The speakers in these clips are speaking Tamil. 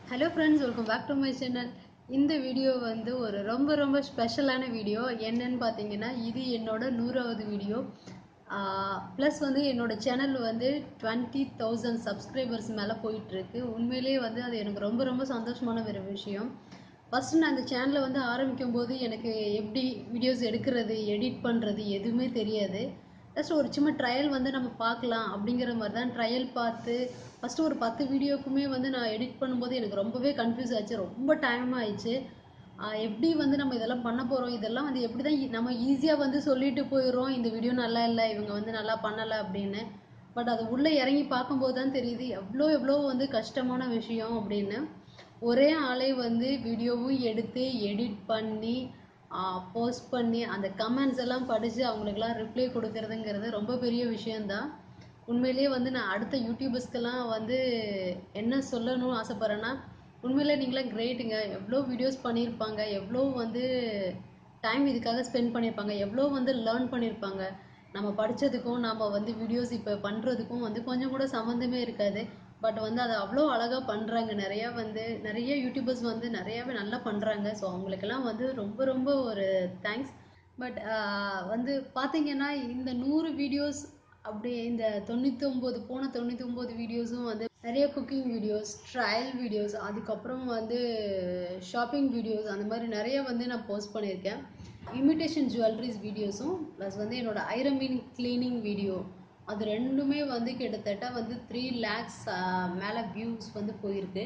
Hello friends, welcome back to my channel. இந்த வீடியோ வந்து ஒரு ரொம்ப ஸ்பெஷலான வீடியோ. என்னன்னு பார்த்தீங்கன்னா, இது என்னோட 100வது வீடியோ. ப்ளஸ் வந்து என்னோட சேனல் வந்து 20,000 சப்ஸ்கிரைபர்ஸ் மேலே போயிட்டுருக்கு. உண்மையிலேயே வந்து அது எனக்கு ரொம்ப சந்தோஷமான ஒரு விஷயம். ஃபஸ்ட்டு நான் இந்த சேனலை வந்து ஆரம்பிக்கும் போது எனக்கு எப்படி வீடியோஸ் எடுக்கிறது, எடிட் பண்ணுறது எதுவுமே தெரியாது. ஜஸ்ட் ஒரு சும்மா ட்ரையல் வந்து நம்ம பார்க்கலாம் அப்படிங்கிற மாதிரி தான் ட்ரையல் பார்த்து ஃபஸ்ட்டு ஒரு 10 வீடியோக்குமே வந்து நான் எடிட் பண்ணும்போது எனக்கு ரொம்பவே கன்ஃபியூஸ் ஆச்சு. ரொம்ப டைம் ஆயிடுச்சு. எப்படி வந்து நம்ம இதெல்லாம் பண்ண போகிறோம், இதெல்லாம் வந்து எப்படி தான் நம்ம ஈஸியாக வந்து சொல்லிட்டு போயிடுறோம், இந்த வீடியோ நல்லா இல்லை, இவங்க வந்து நல்லா பண்ணலை அப்படின்னு. பட் அது உள்ளே இறங்கி பார்க்கும்போது தான் தெரியுது எவ்வளோ வந்து கஷ்டமான விஷயம் அப்படின்னு. ஒரே ஆளே வந்து வீடியோவும் எடுத்து எடிட் பண்ணி போஸ்ட் பண்ணி அந்த கமெண்ட்ஸ் எல்லாம் படித்து அவங்களுக்கெல்லாம் ரிப்ளை கொடுக்கறதுங்கிறது ரொம்ப பெரிய விஷயந்தான். உண்மையிலேயே வந்து நான் அடுத்த யூடியூபர்ஸ்க்கெல்லாம் வந்து என்ன சொல்லணும்னு ஆசைப்பட்றேன்னா, உண்மையிலே நீங்களாம் கிரேட்டுங்க. எவ்வளோ வீடியோஸ் பண்ணியிருப்பாங்க, எவ்வளோ வந்து டைம் இதுக்காக ஸ்பெண்ட் பண்ணியிருப்பாங்க, எவ்வளோ வந்து லேர்ன் பண்ணியிருப்பாங்க. நம்ம படித்ததுக்கும் நம்ம வந்து வீடியோஸ் இப்போ பண்ணுறதுக்கும் வந்து கொஞ்சம் கூட சம்மந்தமே இருக்காது. பட் வந்து அதை அவ்வளோ அழகாக பண்ணுறாங்க. நிறைய யூடியூபர்ஸ் வந்து நிறையாவே நல்லா பண்ணுறாங்க. ஸோ அவங்களுக்கெல்லாம் வந்து ரொம்ப ஒரு தேங்க்ஸ். பட் வந்து பார்த்தீங்கன்னா, இந்த 100 வீடியோஸ் அப்படியே இந்த 99 வீடியோஸும் வந்து நிறைய குக்கிங் வீடியோஸ், ட்ரையல் வீடியோஸ், அதுக்கப்புறம் வந்து ஷாப்பிங் வீடியோஸ், அந்த மாதிரி நிறைய வந்து நான் போஸ்ட் பண்ணியிருக்கேன். இமிட்டேஷன் ஜுவல்லரிஸ் வீடியோஸும் ப்ளஸ் வந்து என்னோட ஐரமீன் கிளீனிங் வீடியோ, அது ரெண்டுமே வந்து கிட்டத்தட்ட வந்து 3 lakhs மேலே வியூஸ் வந்து போயிருக்கு.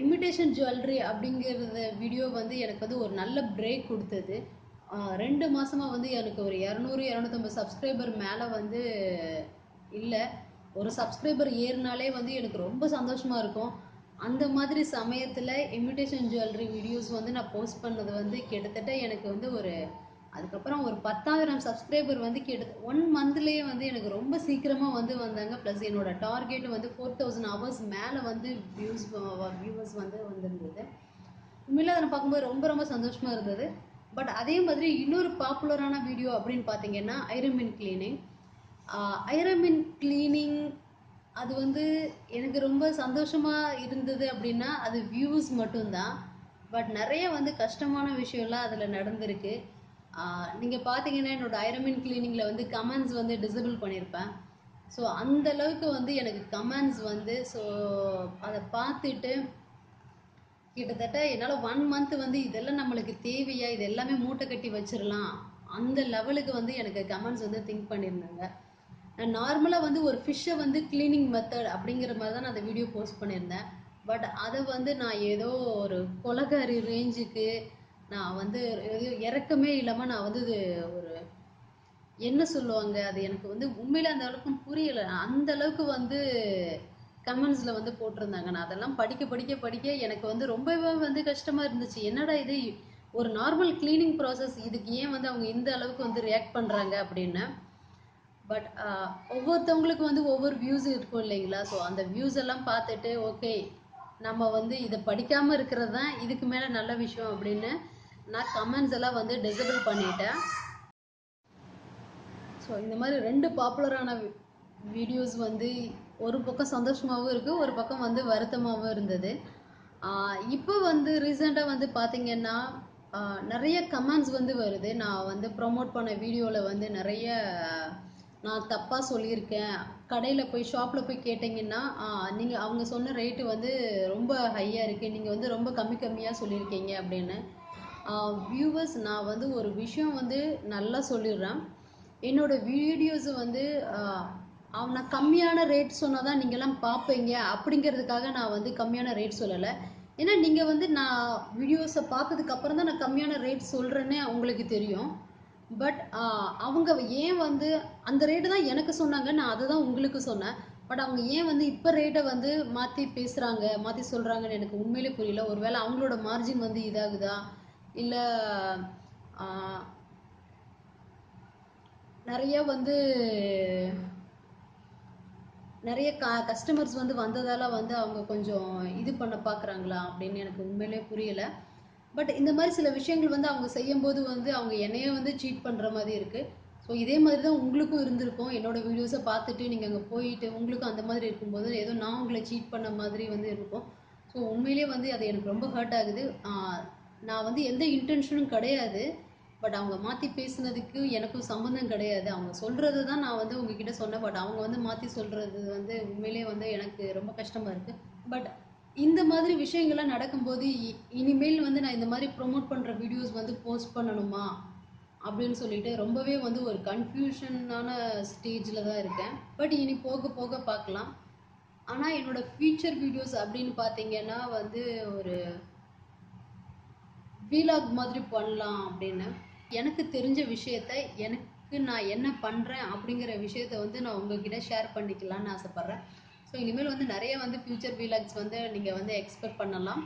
இமிட்டேஷன் ஜுவல்லரி அப்படிங்கிறத வீடியோ வந்து எனக்கு வந்து ஒரு நல்ல பிரேக் கொடுத்தது. 2 மாதமாக வந்து எனக்கு ஒரு 200-250 சப்ஸ்கிரைபர் மேலே வந்து இல்லை. ஒரு சப்ஸ்கிரைபர் ஏறினாலே வந்து எனக்கு ரொம்ப சந்தோஷமாக இருக்கும். அந்த மாதிரி சமயத்தில் இமிட்டேஷன் ஜுவல்லரி வீடியோஸ் வந்து நான் போஸ்ட் பண்ணது வந்து கிட்டத்தட்ட எனக்கு வந்து அதுக்கப்புறம் ஒரு 10,000 சப்ஸ்கிரைபர் வந்து 1 மந்த்லேயே வந்து எனக்கு ரொம்ப சீக்கிரமாக வந்து வந்தாங்க. ப்ளஸ் என்னோட டார்கெட் வந்து 4,000 ஹவர்ஸ் மேலே வந்து வியூவர்ஸ் வந்து வந்திருந்தது. உண்மையிலே அதை பார்க்கும்போது ரொம்ப சந்தோஷமாக இருந்தது. பட் அதே மாதிரி இன்னொரு பாப்புலரான வீடியோ அப்படின்னு பார்த்தீங்கன்னா ஐரமின் கிளீனிங். அது வந்து எனக்கு ரொம்ப சந்தோஷமாக இருந்தது அப்படின்னா அது வியூஸ் மட்டும்தான். பட் நிறைய வந்து கஷ்டமான விஷயம்லாம் அதில் நடந்திருக்கு. நீங்கள் பார்த்தீங்கன்னா என்னோட ஐரமின் கிளீனிங்கில் வந்து கமெண்ட்ஸ் வந்து டிசபிள் பண்ணியிருப்பேன். ஸோ அந்த அளவுக்கு வந்து எனக்கு கமெண்ட்ஸ் வந்து அதை பார்த்துட்டு கிட்டத்தட்ட என்னால் 1 மந்த் வந்து இதெல்லாம் நம்மளுக்கு தேவையா, இது எல்லாமே மூட்டை கட்டி வச்சிடலாம் அந்த லெவலுக்கு வந்து எனக்கு கமெண்ட்ஸ் வந்து திங்க் பண்ணியிருந்தாங்க. நான் நார்மலாக வந்து ஒரு ஃபிஷ்ஷை வந்து கிளீனிங் மெத்தட் அப்படிங்கிற மாதிரி தான் நான் அந்த வீடியோ போஸ்ட் பண்ணியிருந்தேன். பட் அதை வந்து நான் ஏதோ ஒரு கொலகாரி ரேஞ்சுக்கு நான் வந்து இறக்கமே இல்லாமல் நான் வந்து ஒரு என்ன சொல்லுவாங்க, அது எனக்கு வந்து உண்மையில அந்த அளவுக்கு புரியலை. அந்த அளவுக்கு வந்து கமெண்ட்ஸில் வந்து போட்டிருந்தாங்க. நான் அதெல்லாம் படிக்க எனக்கு வந்து ரொம்பவே வந்து கஷ்டமாக இருந்துச்சு. என்னடா இது, ஒரு நார்மல் கிளீனிங் ப்ராசஸ், இதுக்கு ஏன் வந்து அவங்க இந்த அளவுக்கு வந்து ரியாக்ட் பண்ணுறாங்க அப்படின்னு. பட் ஒவ்வொருத்தவங்களுக்கு வந்து ஒவ்வொரு வியூஸ் இருக்கும் இல்லைங்களா. ஸோ அந்த வியூஸ் எல்லாம் பார்த்துட்டு ஓகே, நம்ம வந்து இதை படிக்காமல் இருக்கிறது தான் இதுக்கு மேலே நல்ல விஷயம் அப்படின்னு நான் கமெண்ட்ஸ் எல்லாம் வந்து டிசபிள் பண்ணிட்டேன். ஸோ இந்த மாதிரி 2 பாப்புலரான வீடியோஸ் வந்து ஒரு பக்கம் சந்தோஷமாகவும் இருக்குது, ஒரு பக்கம் வந்து வருத்தமாகவும் இருந்தது. இப்போ வந்து ரீசெண்டாக வந்து பார்த்திங்கன்னா நிறைய கமெண்ட்ஸ் வந்து வருது. நான் வந்து ப்ரொமோட் பண்ண வீடியோவில் வந்து நிறைய நான் தப்பாக சொல்லியிருக்கேன். கடையில் போய் ஷாப்பில் போய் கேட்டிங்கன்னா நீங்கள் அவங்க சொன்ன ரேட்டு வந்து ரொம்ப ஹையாக இருக்குது, நீங்கள் வந்து ரொம்ப கம்மியாக சொல்லியிருக்கீங்க அப்படின்னு. வியூவர்ஸ், நான் வந்து ஒரு விஷயம் வந்து நல்லா சொல்லிடுறேன். என்னோடய வீடியோஸை வந்து நான் கம்மியான ரேட் சொன்னால் தான் நீங்கள்லாம் பார்ப்பீங்க அப்படிங்கிறதுக்காக நான் வந்து கம்மியான ரேட் சொல்லலை. ஏன்னா நீங்கள் வந்து நான் வீடியோஸை பார்த்ததுக்கு அப்புறம் தான் நான் கம்மியான ரேட் சொல்கிறேன்னே உங்களுக்கு தெரியும். பட் அவங்க ஏன் வந்து அந்த ரேட்டு தான் எனக்கு சொன்னாங்க, நான் அதை தான் உங்களுக்கு சொன்னேன். பட் அவங்க ஏன் வந்து இப்போ ரேட்டை வந்து மாற்றி பேசுகிறாங்க, மாற்றி சொல்கிறாங்கன்னு எனக்கு உண்மையிலே புரியல. ஒருவேளை அவங்களோட மார்ஜின் வந்து இதாகுதா, இல்லை நிறைய கஸ்டமர்ஸ் வந்து வந்ததால் வந்து அவங்க கொஞ்சம் இது பண்ண பார்க்குறாங்களா அப்படின்னு எனக்கு உண்மையிலே புரியலை. பட் இந்த மாதிரி சில விஷயங்கள் வந்து அவங்க செய்யும்போது வந்து அவங்க என்னையே வந்து சீட் பண்ணுற மாதிரி இருக்குது. ஸோ இதே மாதிரி தான் உங்களுக்கும் இருந்திருக்கும். என்னோட வீடியோஸை பார்த்துட்டு நீங்கள் அங்கே போயிட்டு உங்களுக்கும் அந்த மாதிரி இருக்கும்போது ஏதோ நான் உங்களை சீட் பண்ண மாதிரி வந்து இருக்கும். ஸோ உண்மையிலேயே வந்து அது எனக்கு ரொம்ப ஹர்ட் ஆகுது. நான் வந்து எந்த இன்டென்ஷனும் கிடையாது. பட் அவங்க மாற்றி பேசுனதுக்கு எனக்கும் சம்மந்தம் கிடையாது. அவங்க சொல்கிறது தான் நான் வந்து உங்ககிட்ட சொன்னேன். பட் அவங்க வந்து மாற்றி சொல்கிறது வந்து உண்மையிலேயே வந்து எனக்கு ரொம்ப கஷ்டமாக இருக்குது. பட் இந்த மாதிரி விஷயங்கள்லாம் நடக்கும்போது இனிமேல் வந்து நான் இந்த மாதிரி ப்ரொமோட் பண்ணுற வீடியோஸ் வந்து போஸ்ட் பண்ணணுமா அப்படின்னு சொல்லிட்டு ரொம்பவே வந்து ஒரு கன்ஃபியூஷனான ஸ்டேஜில் தான் இருக்கேன். பட் இனி போக போக பார்க்கலாம். ஆனால் என்னோட ஃபியூச்சர் வீடியோஸ் அப்படின்னு பார்த்தீங்கன்னா வந்து ஒரு வீலாக் மாதிரி பண்ணலாம் அப்படின்னு. எனக்கு தெரிஞ்ச விஷயத்த எனக்கு நான் என்ன பண்ணுறேன் அப்படிங்கிற விஷயத்த வந்து நான் உங்ககிட்ட ஷேர் பண்ணிக்கலாம்னு ஆசைப்பட்றேன். ஸோ இனிமேல் வந்து நிறைய வந்து ஃபியூச்சர் வீலாக்ஸ் வந்து நீங்கள் வந்து எக்ஸ்பெக்ட் பண்ணலாம்.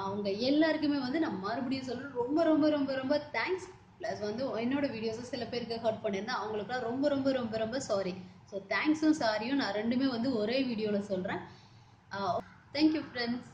அவங்க எல்லாருக்குமே வந்து நான் மறுபடியும் சொல்கிறேன், ரொம்ப ரொம்ப ரொம்ப ரொம்ப தேங்க்ஸ். ப்ளஸ் வந்து என்னோட வீடியோஸை சில பேருக்கு ஹர்ட் பண்ணியிருந்தேன். அவங்களுக்குலாம் ரொம்ப ரொம்ப ரொம்ப ரொம்ப சாரி. ஸோ தேங்க்ஸும் சாரியும் நான் ரெண்டுமே வந்து ஒரே வீடியோவில் சொல்கிறேன். Thank you friends.